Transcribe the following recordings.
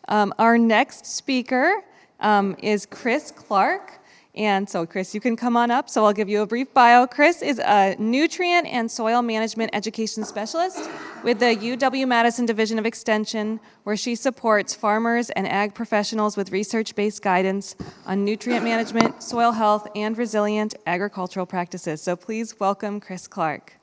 Our next speaker is Chris Clark. And so, Chris, you can come on up. So I'll give you a brief bio. Chris is a nutrient and soil management education specialist with the UW-Madison Division of Extension, where she supports farmers and ag professionals with research-based guidance on nutrient management, soil health, and resilient agricultural practices. So please welcome Chris Clark.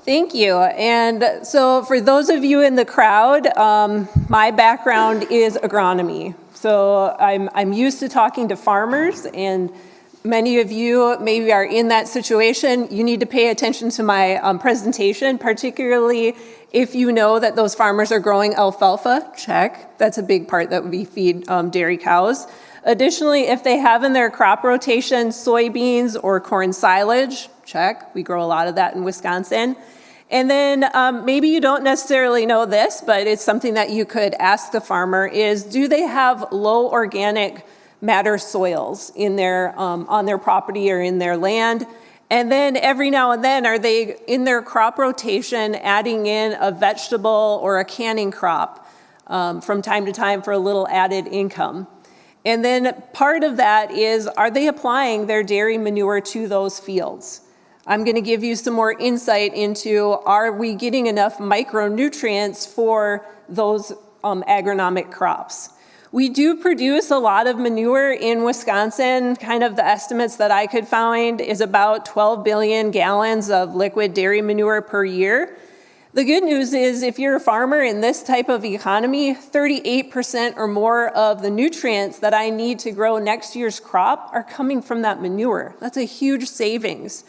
Thank you. And so for those of you in the crowd, my background is agronomy. So I'm used to talking to farmers, and many of you maybe are in that situation. You need to pay attention to my presentation, particularly if you know that those farmers are growing alfalfa. Check. That's a big part that we feed dairy cows. Additionally, if they have in their crop rotation soybeans or corn silage, check. We grow a lot of that in Wisconsin. And then maybe you don't necessarily know this, but it's something that you could ask the farmer is, do they have low organic matter soils in their, on their property or in their land? And then every now and then, are they in their crop rotation adding in a vegetable or a canning crop from time to time for a little added income? And then part of that is, are they applying their dairy manure to those fields? I'm going to give you some more insight into, are we getting enough micronutrients for those agronomic crops? We do produce a lot of manure in Wisconsin. Kind of the estimates that I could find is about 12 billion gallons of liquid dairy manure per year. The good news is, if you're a farmer in this type of economy, 38% or more of the nutrients that I need to grow next year's crop are coming from that manure. That's a huge savings.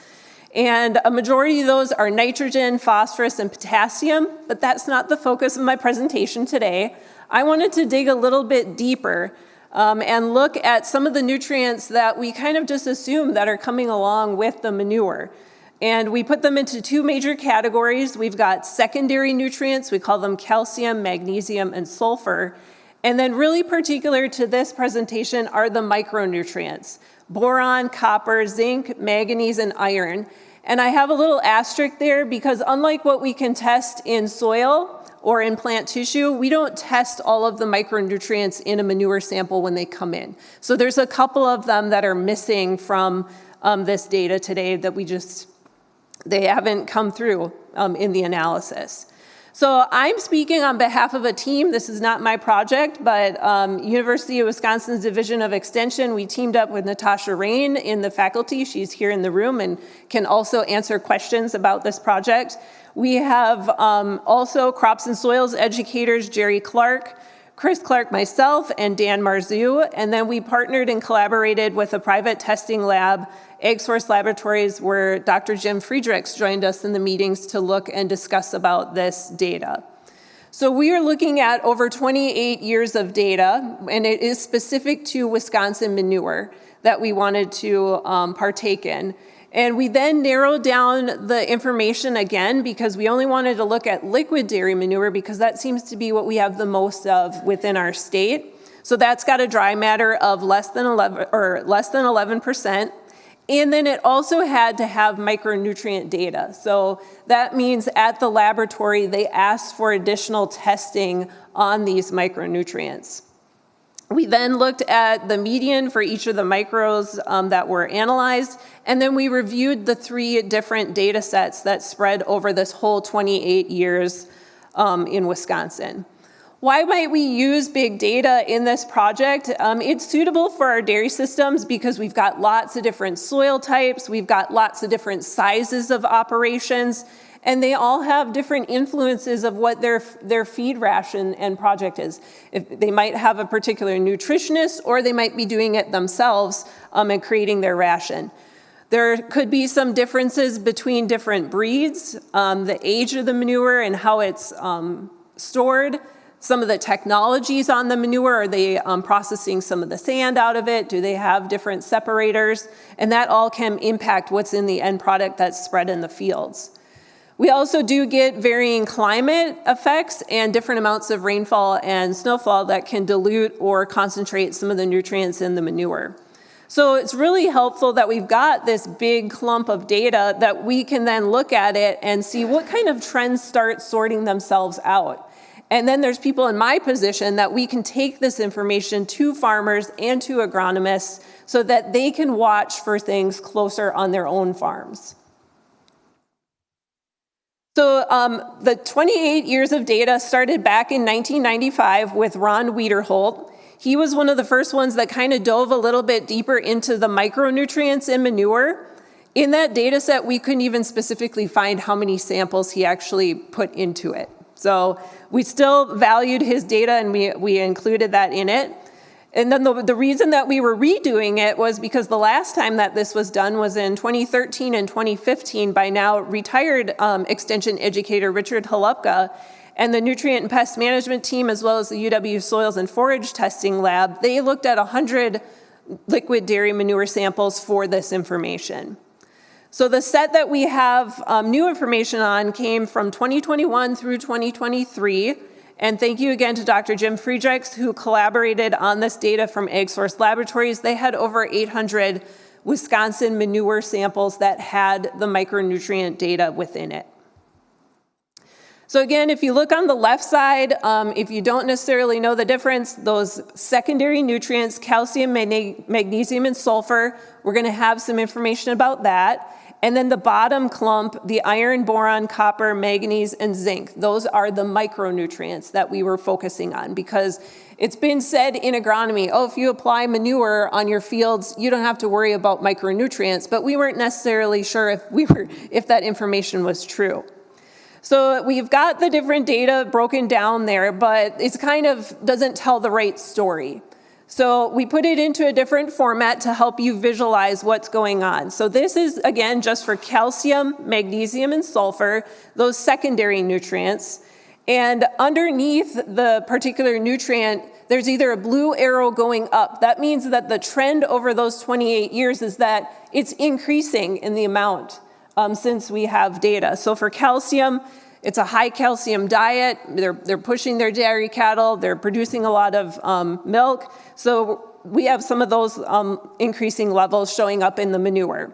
And a majority of those are nitrogen, phosphorus, and potassium, but that's not the focus of my presentation today. I wanted to dig a little bit deeper and look at some of the nutrients that we kind of just assume that are coming along with the manure. And we put them into two major categories. We've got secondary nutrients. We call them calcium, magnesium, and sulfur. And then really particular to this presentation are the micronutrients: boron, copper, zinc, manganese, and iron. And I have a little asterisk there because unlike what we can test in soil or in plant tissue, we don't test all of the micronutrients in a manure sample when they come in. So there's a couple of them that are missing from this data today that they haven't come through in the analysis. So I'm speaking on behalf of a team. This is not my project, but University of Wisconsin's Division of Extension, we teamed up with Natasha Rain in the faculty. She's here in the room and can also answer questions about this project. We have also crops and soils educators, Jerry Clark, Chris Clark, myself, and Dan Marzu. And then we partnered and collaborated with a private testing lab, AgSource Laboratories, where Dr. Jim Friedrichs joined us in the meetings to look and discuss about this data. So we are looking at over 28 years of data, and it is specific to Wisconsin manure that we wanted to partake in. And we then narrowed down the information again because we only wanted to look at liquid dairy manure because that seems to be what we have the most of within our state. So that's got a dry matter of less than 11%. And then it also had to have micronutrient data. So that means at the laboratory, they asked for additional testing on these micronutrients. We then looked at the median for each of the micros that were analyzed, and then we reviewed the 3 different data sets that spread over this whole 28 years in Wisconsin. Why might we use big data in this project? It's suitable for our dairy systems because we've got lots of different soil types, we've got lots of different sizes of operations, and they all have different influences of what their feed ration and project is. If they might have a particular nutritionist, or they might be doing it themselves and creating their ration. There could be some differences between different breeds, the age of the manure and how it's stored, some of the technologies on the manure. Are they processing some of the sand out of it? Do they have different separators? And that all can impact what's in the end product that's spread in the fields. We also do get varying climate effects and different amounts of rainfall and snowfall that can dilute or concentrate some of the nutrients in the manure. So it's really helpful that we've got this big clump of data that we can then look at it and see what kind of trends start sorting themselves out. And then there's people in my position that we can take this information to farmers and to agronomists so that they can watch for things closer on their own farms. So the 28 years of data started back in 1995 with Ron Wiederholt. He was one of the first ones that kind of dove a little bit deeper into the micronutrients in manure. In that data set, we couldn't even specifically find how many samples he actually put into it. So we still valued his data and we included that in it. And then the reason that we were redoing it was because the last time that this was done was in 2013 and 2015 by now retired extension educator Richard Holupka. And the Nutrient and Pest Management team, as well as the UW Soils and Forage Testing Lab, they looked at 100 liquid dairy manure samples for this information. So the set that we have new information on came from 2021 through 2023. And thank you again to Dr. Jim Friedrichs, who collaborated on this data from AgSource Laboratories. They had over 800 Wisconsin manure samples that had the micronutrient data within it. So again, if you look on the left side, if you don't necessarily know the difference, those secondary nutrients, calcium, magnesium, and sulfur, we're going to have some information about that. And then the bottom clump, the iron, boron, copper, manganese, and zinc, those are the micronutrients that we were focusing on, because it's been said in agronomy, oh, if you apply manure on your fields, you don't have to worry about micronutrients, but we weren't necessarily sure if that information was true. So we've got the different data broken down there, but it kind of doesn't tell the right story. So we put it into a different format to help you visualize what's going on. So this is, again, just for calcium, magnesium, and sulfur, those secondary nutrients. And underneath the particular nutrient, there's either a blue arrow going up. That means that the trend over those 28 years is that it's increasing in the amount since we have data. So for calcium, it's a high calcium diet. They're pushing their dairy cattle. They're producing a lot of milk. So we have some of those increasing levels showing up in the manure.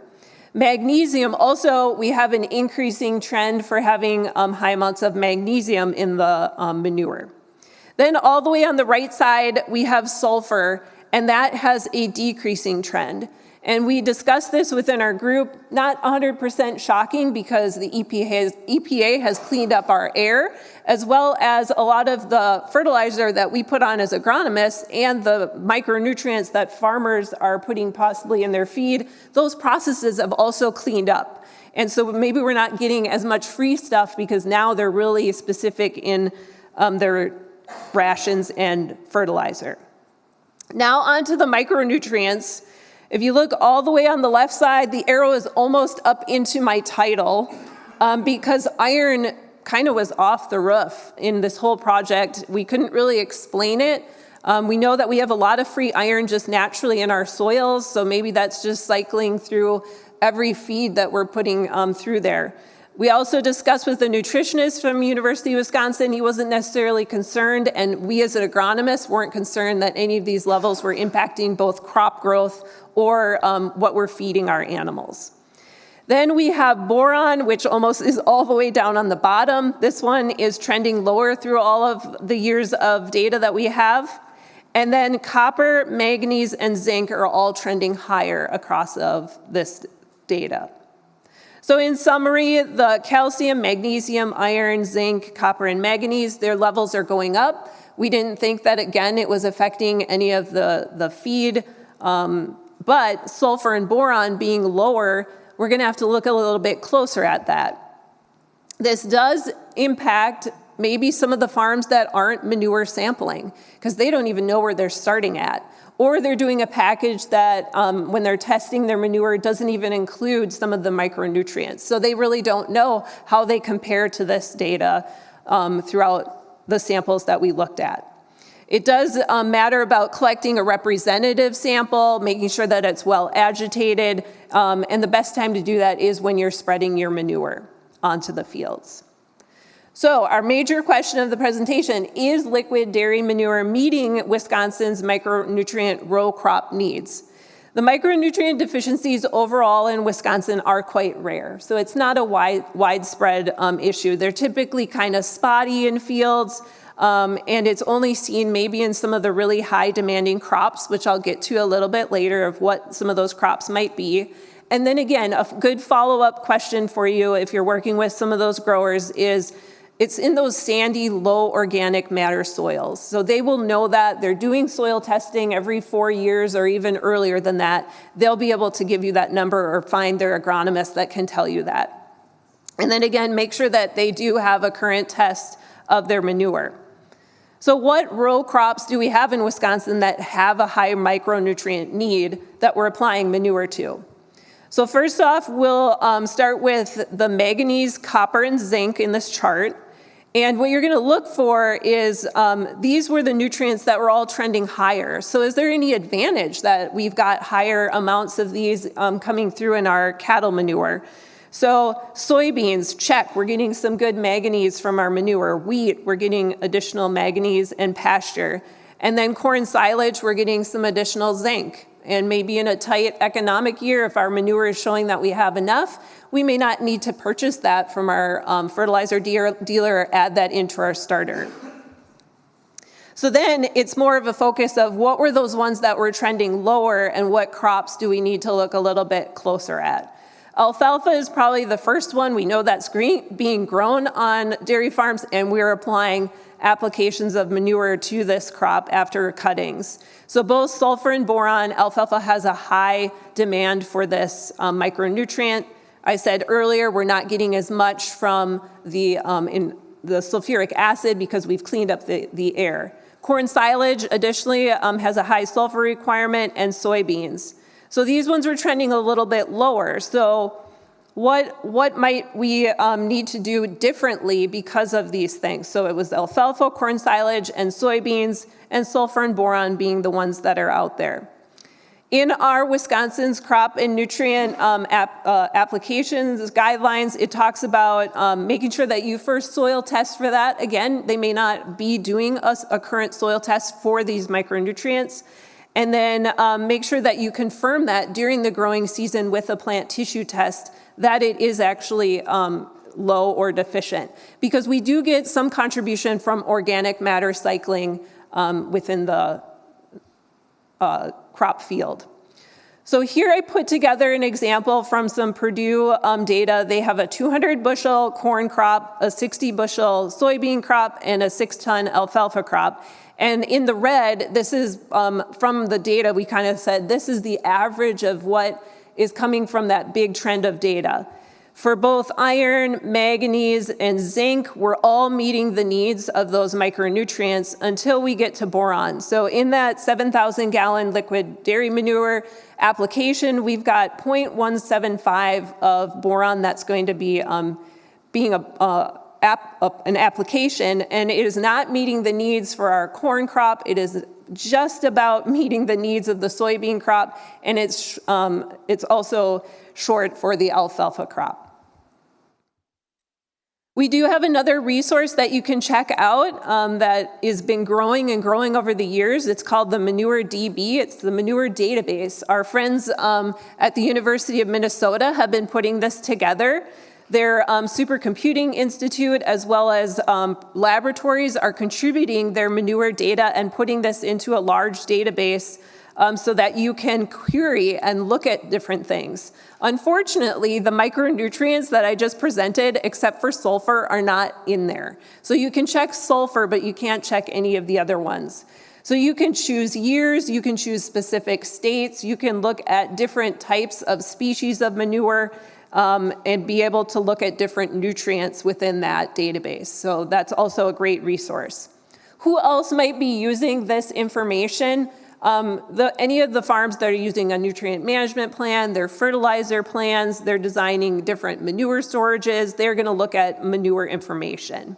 Magnesium, also, we have an increasing trend for having high amounts of magnesium in the manure. Then all the way on the right side, we have sulfur, and that has a decreasing trend. And we discussed this within our group, not 100% shocking because the EPA has cleaned up our air, as well as a lot of the fertilizer that we put on as agronomists and the micronutrients that farmers are putting possibly in their feed, those processes have also cleaned up. And so maybe we're not getting as much free stuff because now they're really specific in their rations and fertilizer. Now onto the micronutrients. If you look all the way on the left side, the arrow is almost up into my title because iron kind of was off the roof in this whole project. We couldn't really explain it. We know that we have a lot of free iron just naturally in our soils, so maybe that's just cycling through every feed that we're putting through there. We also discussed with the nutritionist from University of Wisconsin. He wasn't necessarily concerned, and we as an agronomist weren't concerned that any of these levels were impacting both crop growth or what we're feeding our animals. Then we have boron, which almost is all the way down on the bottom. This one is trending lower through all of the years of data that we have. And then copper, manganese, and zinc are all trending higher across of this data. So in summary, the calcium, magnesium, iron, zinc, copper, and manganese, their levels are going up. We didn't think that, again, it was affecting any of the feed, but sulfur and boron being lower, we're gonna have to look a little bit closer at that. This does impact maybe some of the farms that aren't manure sampling because they don't even know where they're starting at. Or they're doing a package that when they're testing their manure doesn't even include some of the micronutrients. So they really don't know how they compare to this data throughout the samples that we looked at. It does matter about collecting a representative sample, making sure that it's well agitated, and the best time to do that is when you're spreading your manure onto the fields. So our major question of the presentation, is liquid dairy manure meeting Wisconsin's micronutrient row crop needs? The micronutrient deficiencies overall in Wisconsin are quite rare, so it's not a widespread issue. They're typically kind of spotty in fields, and it's only seen maybe in some of the really high demanding crops, which I'll get to a little bit later of what some of those crops might be. And then again, a good follow-up question for you if you're working with some of those growers is, it's in those sandy, low organic matter soils. So they will know that. They're doing soil testing every 4 years or even earlier than that. They'll be able to give you that number or find their agronomist that can tell you that. And then again, make sure that they do have a current test of their manure. So what row crops do we have in Wisconsin that have a high micronutrient need that we're applying manure to? So first off, we'll start with the manganese, copper, and zinc in this chart. And what you're going to look for is these were the nutrients that were all trending higher. So is there any advantage that we've got higher amounts of these coming through in our cattle manure? So soybeans, check, we're getting some good manganese from our manure. Wheat, we're getting additional manganese and pasture. And then corn silage, we're getting some additional zinc. And maybe in a tight economic year, if our manure is showing that we have enough, we may not need to purchase that from our fertilizer dealer or add that into our starter. So then it's more of a focus of what were those ones that were trending lower and what crops do we need to look a little bit closer at. Alfalfa is probably the first one. We know that's being grown on dairy farms, and we're applying applications of manure to this crop after cuttings. So both sulfur and boron, alfalfa has a high demand for this micronutrient. I said earlier, we're not getting as much from the sulfuric acid because we've cleaned up the air. Corn silage, additionally, has a high sulfur requirement, and soybeans. So these ones are trending a little bit lower. So what might we need to do differently because of these things? So it was alfalfa, corn silage, and soybeans, and sulfur and boron being the ones that are out there. In our Wisconsin's crop and nutrient applications guidelines, it talks about making sure that you first soil test for that. Again, they may not be doing a current soil test for these micronutrients. And then make sure that you confirm that during the growing season with a plant tissue test that it is actually low or deficient. Because we do get some contribution from organic matter cycling within the crop field. So here I put together an example from some Purdue data. They have a 200 bushel corn crop, a 60 bushel soybean crop, and a 6-ton alfalfa crop. And in the red, this is from the data, we kind of said this is the average of what is coming from that big trend of data. For both iron, manganese, and zinc, we're all meeting the needs of those micronutrients until we get to boron. So in that 7,000 gallon liquid dairy manure application, we've got 0.175 of boron that's going to be being an application, and it is not meeting the needs for our corn crop. It is just about meeting the needs of the soybean crop, and it's also short for the alfalfa crop. We do have another resource that you can check out that has been growing and growing over the years. It's called the Manure DB. It's the manure database. Our friends at the University of Minnesota have been putting this together. Their supercomputing institute as well as laboratories are contributing their manure data and putting this into a large database so that you can query and look at different things. Unfortunately, the micronutrients that I just presented, except for sulfur, are not in there. So you can check sulfur, but you can't check any of the other ones. So you can choose years, you can choose specific states, you can look at different types of species of manure, and be able to look at different nutrients within that database. So that's also a great resource. Who else might be using this information? Any of the farms that are using a nutrient management plan, their fertilizer plans, they're designing different manure storages, they're going to look at manure information.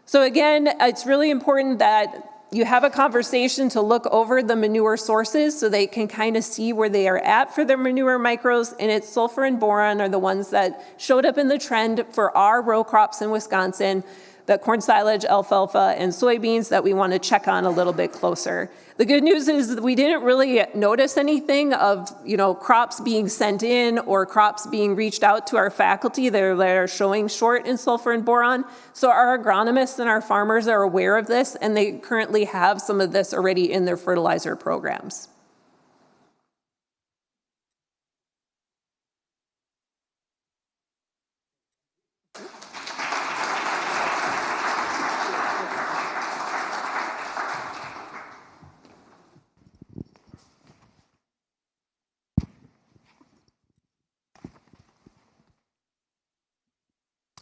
So again, it's really important that you have a conversation to look over the manure sources so they can kind of see where they are at for their manure micros, and it's sulfur and boron are the ones that showed up in the trend for our row crops in Wisconsin. the corn silage, alfalfa, and soybeans that we want to check on a little bit closer. The good news is that we didn't really notice anything of, crops being sent in or crops being reached out to our faculty that are showing short in sulfur and boron. So our agronomists and our farmers are aware of this, and they currently have some of this already in their fertilizer programs.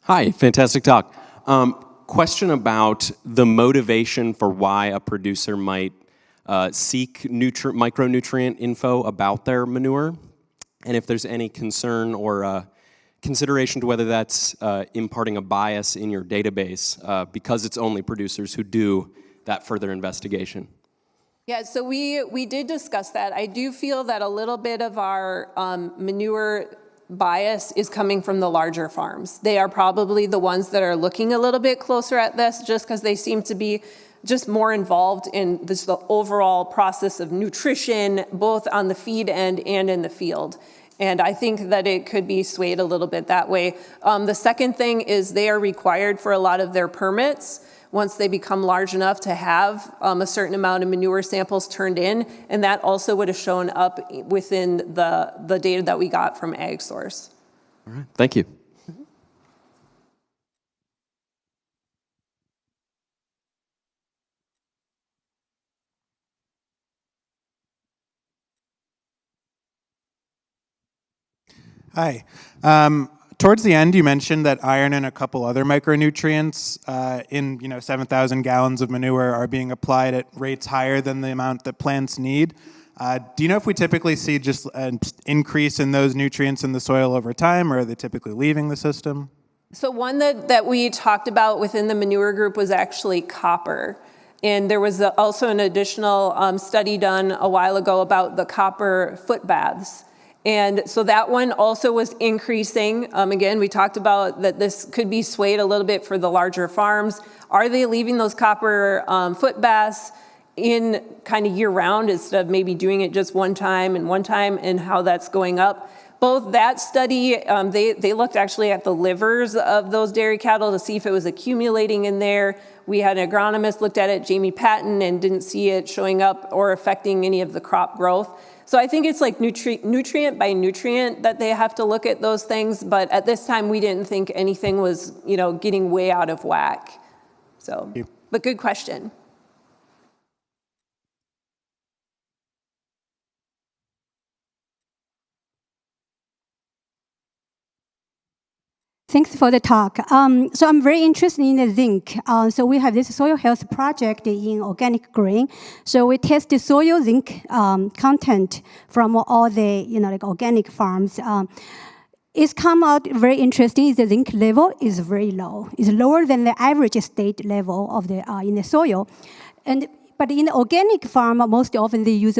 Hi, fantastic talk. Question about the motivation for why a producer might seek micronutrient info about their manure, and if there's any concern or consideration to whether that's imparting a bias in your database because it's only producers who do that further investigation. Yeah, so we did discuss that. I do feel that a little bit of our manure bias is coming from the larger farms. They are probably the ones that are looking a little bit closer at this just because they seem to be just more involved in this, the overall process of nutrition, both on the feed end and in the field. And I think that it could be swayed a little bit that way. The second thing is they are required for a lot of their permits once they become large enough to have a certain amount of manure samples turned in, and that also would have shown up within the data that we got from AgSource. All right, thank you. Hi. Towards the end, you mentioned that iron and a couple other micronutrients in 7,000 gallons of manure are being applied at rates higher than the amount that plants need. Do you know if we typically see just an increase in those nutrients in the soil over time, or are they typically leaving the system? So one that we talked about within the manure group was actually copper. And there was also an additional study done a while ago about the copper foot baths. And so that one also was increasing. Again, we talked about that this could be swayed a little bit for the larger farms. Are they leaving those copper foot baths in kind of year round instead of maybe doing it just one time and how that's going up? Both that study, they looked actually at the livers of those dairy cattle to see if it was accumulating in there. We had an agronomist looked at it, Jamie Patton, and didn't see it showing up or affecting any of the crop growth. So I think it's like nutrient by nutrient that they have to look at those things, but at this time we didn't think anything was, getting way out of whack. So, but good question. Thanks for the talk. So I'm very interested in the zinc. So we have this soil health project in organic grain. So we test the soil zinc content from all the organic farms. It's come out very interesting. The zinc level is very low. It's lower than the average state level of the in the soil, but in the organic farm, most often they use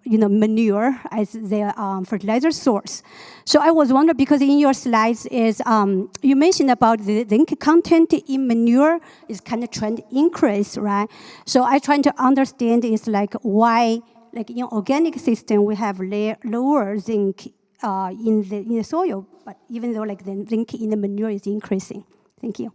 manure as their fertilizer source. So I was wondering, because in your slides you mentioned about the zinc content in manure is kind of trend increase, right? So I trying to understand is why, in organic system we have lower zinc in the soil, but even though the zinc in the manure is increasing. Thank you.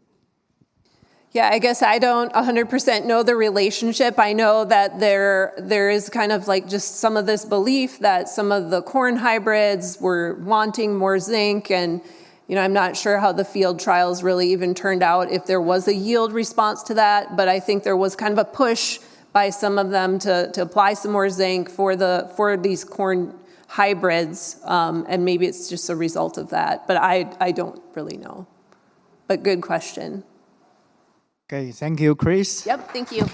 Yeah, I guess I don't 100% know the relationship. I know that there is kind of just some of this belief that some of the corn hybrids were wanting more zinc, and I'm not sure how the field trials really even turned out, if there was a yield response to that, but I think there was kind of a push by some of them to apply some more zinc for these corn hybrids, and maybe it's just a result of that, but I don't really know. But good question. Okay, thank you, Chris. Yep, thank you.